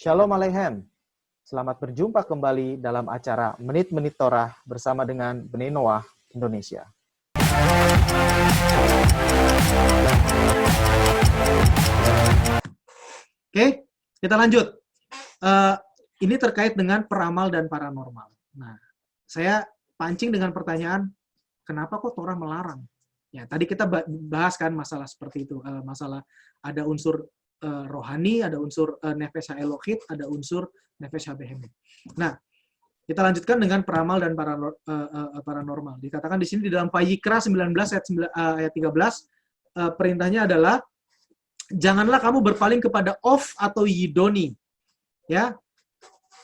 Shalom Aleichem. Selamat berjumpa kembali dalam acara Menit-Menit Torah bersama dengan Bnei Noah Indonesia. Oke, kita lanjut. Ini terkait dengan peramal dan paranormal. Nah, saya pancing dengan pertanyaan, kenapa kok Torah melarang? Ya, tadi kita bahas kan masalah seperti itu, masalah ada unsur rohani, ada unsur nefesh ha'elohit, ada unsur nefesh ha'behemoth. Nah, kita lanjutkan dengan peramal dan paranormal. Dikatakan di sini di dalam Vayikra 19 ayat 13, perintahnya adalah janganlah kamu berpaling kepada Of atau Yidoni. Ya.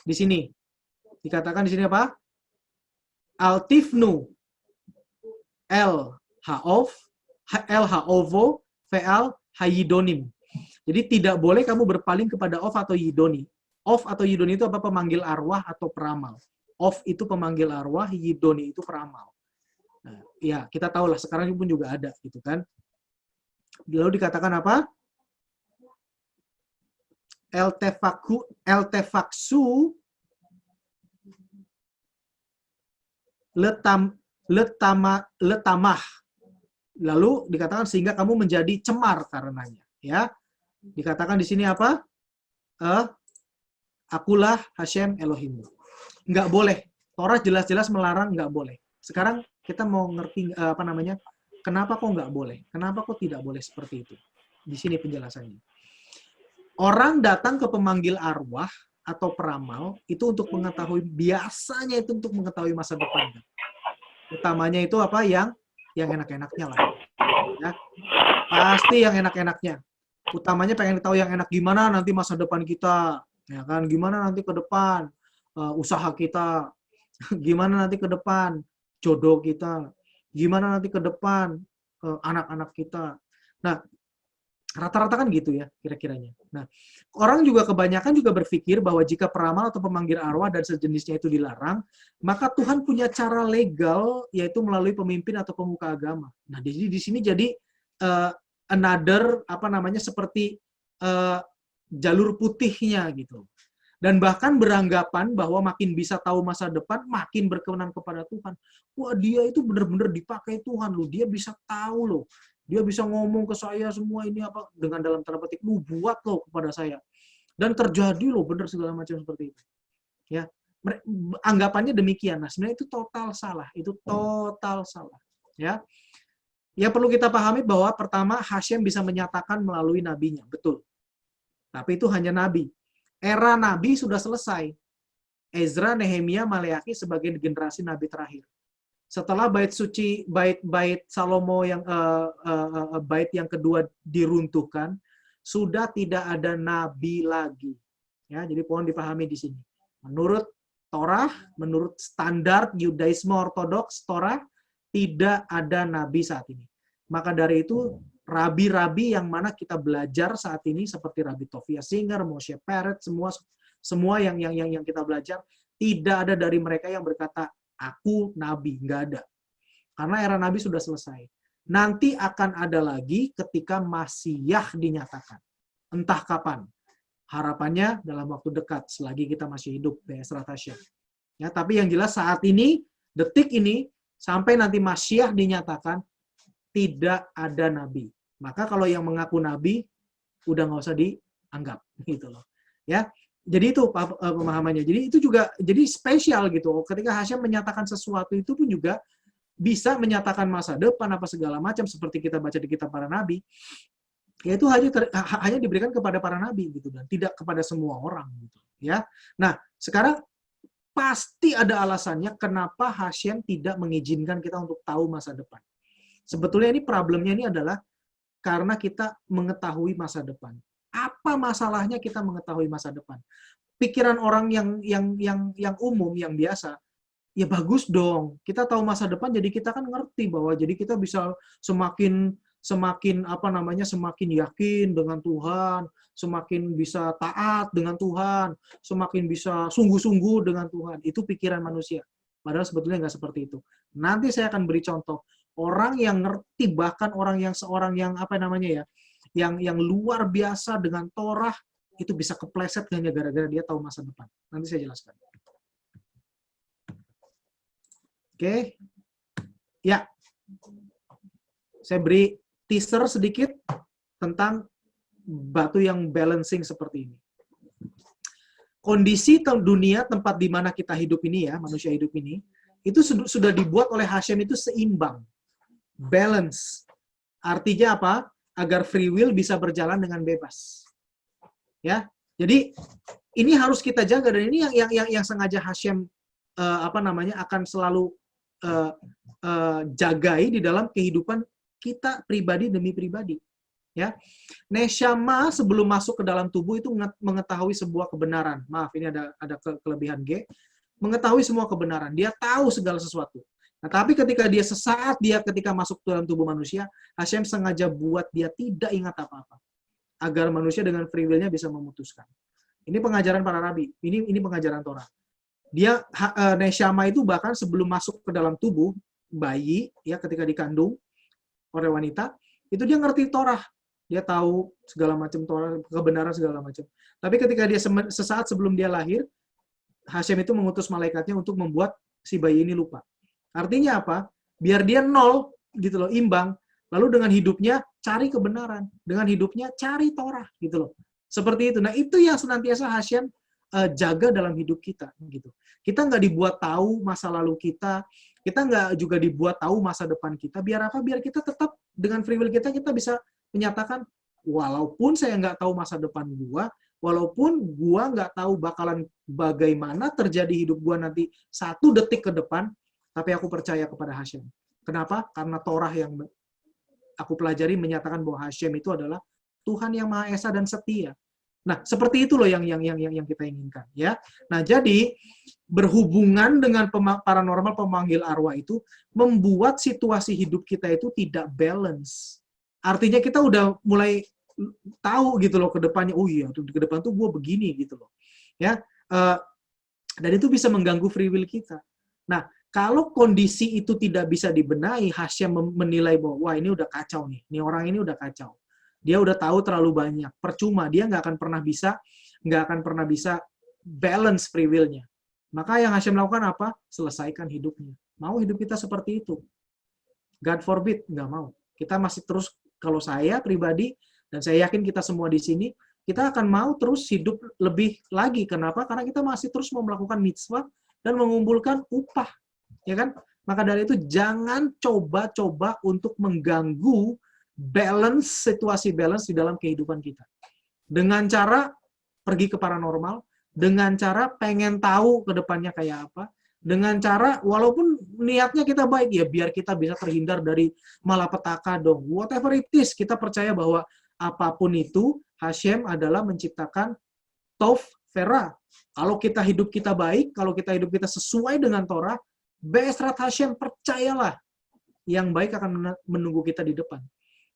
Di sini dikatakan di sini apa? Altifnu El Haof, El Haovo, Ve'al Hayidonim. Jadi tidak boleh kamu berpaling kepada Of atau Yidoni. Of atau Yidoni itu apa? Pemanggil arwah atau peramal. Of itu pemanggil arwah, Yidoni itu peramal. Nah, ya, kita tahu lah sekarang pun juga ada gitu kan. Lalu dikatakan apa? El tefaksu letamah. Lalu dikatakan sehingga kamu menjadi cemar karenanya. Ya, dikatakan di sini apa? Akulah Hashem Elohimmu. Nggak boleh. Torah jelas-jelas melarang nggak boleh. Sekarang kita mau ngerti kenapa kok nggak boleh? Kenapa kok tidak boleh seperti itu? Di sini penjelasannya. Orang datang ke pemanggil arwah atau peramal itu untuk mengetahui, biasanya itu untuk mengetahui masa depan. Utamanya itu apa? Yang enak-enaknya lah. Ya. Pasti yang enak-enaknya. Utamanya pengen tahu yang enak gimana nanti masa depan kita, ya kan? Gimana nanti ke depan usaha kita, gimana nanti ke depan jodoh kita, gimana nanti ke depan anak-anak kita. Nah, rata-rata kan gitu ya kira-kiranya. Nah, orang juga kebanyakan juga berpikir bahwa jika peramal atau pemanggil arwah dan sejenisnya itu dilarang, maka Tuhan punya cara legal yaitu melalui pemimpin atau pemuka agama. Nah, di sini jadi another seperti jalur putihnya gitu. Dan bahkan beranggapan bahwa makin bisa tahu masa depan, makin berkenan kepada Tuhan. Wah, dia itu benar-benar dipakai Tuhan loh. Dia bisa tahu loh. Dia bisa ngomong ke saya semua ini apa dengan dalam tanda petik lu buat loh kepada saya. Dan terjadi loh benar segala macam seperti itu. Ya. Anggapannya demikian. Nah, sebenarnya itu total salah. Itu total salah. Ya. Ya perlu kita pahami bahwa pertama Hashem bisa menyatakan melalui nabinya. Betul. Tapi itu hanya nabi. Era nabi sudah selesai. Ezra, Nehemia, Maleaki sebagai generasi nabi terakhir. Setelah bait suci, bait Salomo yang bait yang kedua diruntuhkan, sudah tidak ada nabi lagi. Ya, jadi mohon dipahami di sini. Menurut Torah, menurut standar Yudaisme Ortodoks Torah, tidak ada nabi saat ini. Maka dari itu rabi-rabi yang mana kita belajar saat ini seperti Rabbi Tovia Singer, Moshe Peret, semua yang kita belajar, tidak ada dari mereka yang berkata aku nabi, nggak ada. Karena era nabi sudah selesai. Nanti akan ada lagi ketika Masiyah dinyatakan. Entah kapan. Harapannya dalam waktu dekat selagi kita masih hidup, Be'ezrat Hashem. Ya, tapi yang jelas saat ini, detik ini sampai nanti Masiyah dinyatakan tidak ada nabi. Maka kalau yang mengaku nabi udah nggak usah dianggap gitu loh. Ya. Jadi itu pemahamannya. Jadi itu juga jadi spesial gitu. Ketika Hashem menyatakan sesuatu itu pun juga bisa menyatakan masa depan apa segala macam seperti kita baca di kitab para nabi. Yaitu hanya diberikan kepada para nabi gitu dan tidak kepada semua orang gitu, ya. Nah, sekarang pasti ada alasannya kenapa Hashem tidak mengizinkan kita untuk tahu masa depan. Sebetulnya ini problemnya ini adalah karena kita mengetahui masa depan. Apa masalahnya kita mengetahui masa depan? Pikiran orang yang umum, yang biasa, ya bagus dong. Kita tahu masa depan, jadi kita kan ngerti bahwa jadi kita bisa semakin semakin yakin dengan Tuhan, semakin bisa taat dengan Tuhan, semakin bisa sungguh-sungguh dengan Tuhan. Itu pikiran manusia. Padahal sebetulnya nggak seperti itu. Nanti saya akan beri contoh. Orang yang ngerti, bahkan orang yang seorang yang yang luar biasa dengan Torah, itu bisa kepleset hanya gara-gara dia tahu masa depan. Nanti saya jelaskan. Oke. Ya. Saya beri teaser sedikit tentang batu yang balancing seperti ini. Kondisi dunia tempat di mana kita hidup ini ya, manusia hidup ini, itu sudah dibuat oleh Hashem itu seimbang. Balance. Artinya apa? Agar free will bisa berjalan dengan bebas. Ya. Jadi ini harus kita jaga, dan ini yang sengaja Hashem akan selalu jagai di dalam kehidupan kita pribadi demi pribadi. Ya, Neshama sebelum masuk ke dalam tubuh itu mengetahui sebuah kebenaran. Maaf, ini ada kelebihan G. Mengetahui semua kebenaran. Dia tahu segala sesuatu. Nah, tapi ketika ketika masuk ke dalam tubuh manusia, Hashem sengaja buat dia tidak ingat apa-apa. Agar manusia dengan free will-nya bisa memutuskan. Ini pengajaran para rabi. Ini pengajaran Torah. Dia Neshama itu bahkan sebelum masuk ke dalam tubuh bayi, ya ketika dikandung oleh wanita, itu dia ngerti Torah. Dia tahu segala macam Torah, kebenaran segala macam. Tapi ketika dia sesaat sebelum dia lahir, Hashem itu mengutus malaikatnya untuk membuat si bayi ini lupa. Artinya apa? Biar dia nol, gitu loh, imbang. Lalu dengan hidupnya cari kebenaran, dengan hidupnya cari Torah, gitu loh. Seperti itu. Nah, itu yang senantiasa Hashem jaga dalam hidup kita, gitu. Kita nggak dibuat tahu masa lalu kita nggak juga dibuat tahu masa depan kita. Biar apa? Biar kita tetap dengan free will kita bisa menyatakan, walaupun saya nggak tahu masa depan gua, walaupun gua nggak tahu bakalan bagaimana terjadi hidup gua nanti 1 detik ke depan, tapi aku percaya kepada Hashem. Kenapa? Karena Torah yang aku pelajari menyatakan bahwa Hashem itu adalah Tuhan yang Maha Esa dan setia. Nah, seperti itu loh yang kita inginkan, ya. Nah, jadi berhubungan dengan paranormal pemanggil arwah itu membuat situasi hidup kita itu tidak balance. Artinya kita udah mulai tahu gitu loh ke depannya, oh iya, ke depan tuh gue begini gitu loh. Ya. Dan itu bisa mengganggu free will kita. Nah, kalau kondisi itu tidak bisa dibenahi, Hashem menilai bahwa wah ini udah kacau nih. Ini orang ini udah kacau. Dia udah tahu terlalu banyak. Percuma, dia nggak akan pernah bisa balance free will-nya. Maka yang Hashem lakukan apa? Selesaikan hidupnya. Mau hidup kita seperti itu? God forbid, nggak mau. Kita masih terus, kalau saya pribadi, dan saya yakin kita semua di sini, kita akan mau terus hidup lebih lagi. Kenapa? Karena kita masih terus mau melakukan mitzvah dan mengumpulkan upah. Ya kan? Maka dari itu, jangan coba-coba untuk mengganggu situasi balance di dalam kehidupan kita. Dengan cara pergi ke paranormal, dengan cara pengen tahu ke depannya kayak apa, dengan cara walaupun niatnya kita baik ya biar kita bisa terhindar dari malapetaka dong. Whatever it is, kita percaya bahwa apapun itu Hashem adalah menciptakan Tov Vera. Kalau kita hidup kita baik, kalau kita hidup kita sesuai dengan Torah, Be'ezrat Hashem, percayalah yang baik akan menunggu kita di depan.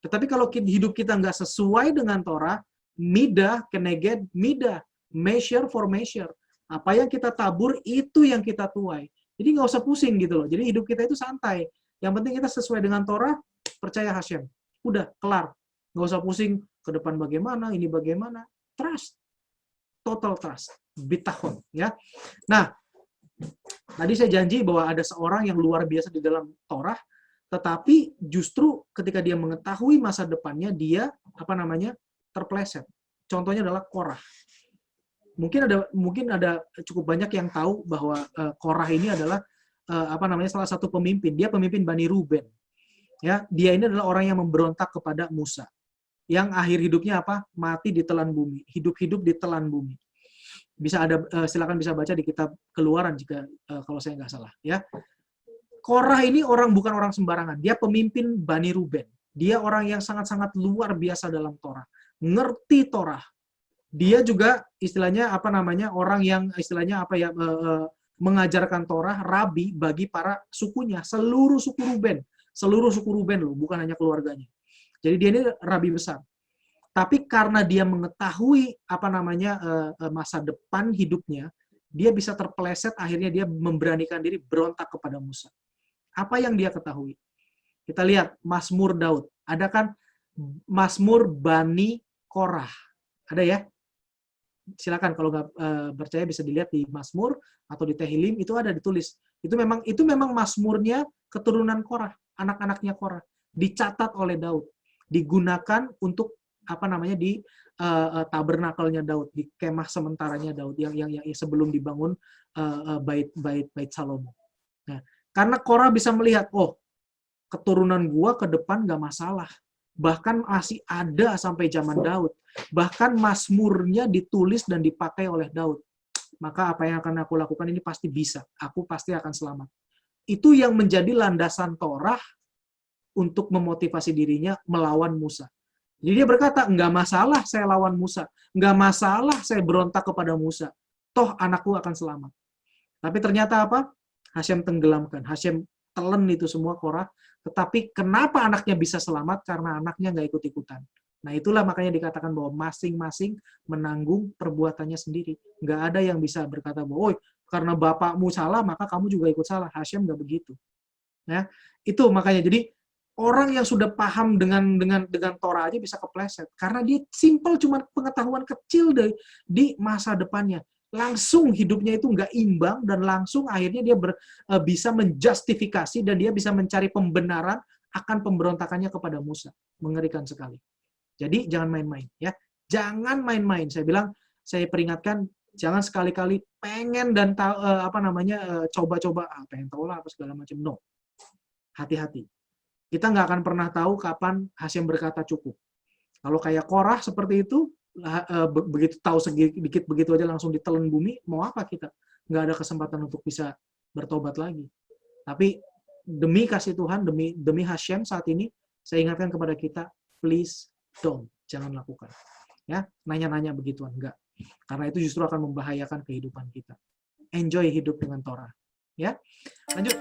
Tetapi kalau hidup kita nggak sesuai dengan Torah, midah keneged midah, measure for measure. Apa yang kita tabur, itu yang kita tuai. Jadi nggak usah pusing gitu loh. Jadi hidup kita itu santai. Yang penting kita sesuai dengan Torah, percaya Hashem. Udah, kelar. Nggak usah pusing, ke depan bagaimana, ini bagaimana. Trust. Total trust. Bitahon. Ya. Nah, tadi saya janji bahwa ada seorang yang luar biasa di dalam Torah, tetapi justru ketika dia mengetahui masa depannya, dia terpleset. Contohnya adalah Korah. Mungkin ada cukup banyak yang tahu bahwa Korah ini adalah salah satu pemimpin. Dia pemimpin Bani Ruben. Ya, dia ini adalah orang yang memberontak kepada Musa. Yang akhir hidupnya apa? Mati ditelan bumi. Hidup-hidup ditelan bumi. Silakan bisa baca di kitab Keluaran jika kalau saya nggak salah. Ya. Korah ini bukan orang sembarangan. Dia pemimpin Bani Ruben. Dia orang yang sangat-sangat luar biasa dalam Torah. Ngerti Torah. Dia juga istilahnya orang yang istilahnya mengajarkan Torah, rabi bagi para sukunya, seluruh suku Ruben loh, bukan hanya keluarganya. Jadi dia ini rabi besar. Tapi karena dia mengetahui masa depan hidupnya, dia bisa terpeleset, akhirnya dia memberanikan diri berontak kepada Musa. Apa yang dia ketahui? Kita lihat Mazmur Daud. Ada kan Mazmur Bani Korah. Ada ya? silakan kalau nggak percaya bisa dilihat di Mazmur atau di Tehillim, itu ada ditulis. Itu memang Mazmurnya keturunan Korah, anak-anaknya Korah, dicatat oleh Daud, digunakan untuk apa namanya di tabernakelnya Daud, di kemah sementaranya Daud yang sebelum dibangun bait Salomo. Nah, karena Korah bisa melihat, oh, keturunan gua ke depan nggak masalah. Bahkan masih ada sampai zaman Daud. Bahkan Mazmurnya ditulis dan dipakai oleh Daud. Maka apa yang akan aku lakukan ini pasti bisa. Aku pasti akan selamat. Itu yang menjadi landasan Torah untuk memotivasi dirinya melawan Musa. Jadi dia berkata, nggak masalah saya lawan Musa. Nggak masalah saya berontak kepada Musa. Toh anakku akan selamat. Tapi ternyata apa? Hashem tenggelamkan. Hashem telan itu semua Korah. Tetapi kenapa anaknya bisa selamat? Karena anaknya nggak ikut-ikutan. Nah itulah makanya dikatakan bahwa masing-masing menanggung perbuatannya sendiri. Nggak ada yang bisa berkata bahwa, oh, karena bapakmu salah, maka kamu juga ikut salah. Hashem nggak begitu. Ya, itu makanya. Jadi orang yang sudah paham dengan Torah aja bisa kepleset. Karena dia simple, cuma pengetahuan kecil di masa depannya. Langsung hidupnya itu nggak imbang, dan langsung akhirnya dia bisa menjustifikasi dan dia bisa mencari pembenaran akan pemberontakannya kepada Musa. Mengerikan sekali. Jadi jangan main-main, ya. Jangan main-main. Saya peringatkan, jangan sekali-kali pengen dan coba-coba pengen tahu lah apa segala macam. No. Hati-hati. Kita nggak akan pernah tahu kapan Hashem berkata cukup. Kalau kayak Korah seperti itu, begitu tahu sedikit begitu aja langsung ditelan bumi, mau apa kita? Nggak ada kesempatan untuk bisa bertobat lagi. Tapi demi kasih Tuhan, demi Hashem saat ini, saya ingatkan kepada kita, please don't, jangan lakukan. Ya, nanya-nanya begituan, enggak. Karena itu justru akan membahayakan kehidupan kita. Enjoy hidup dengan Torah. Ya, lanjut.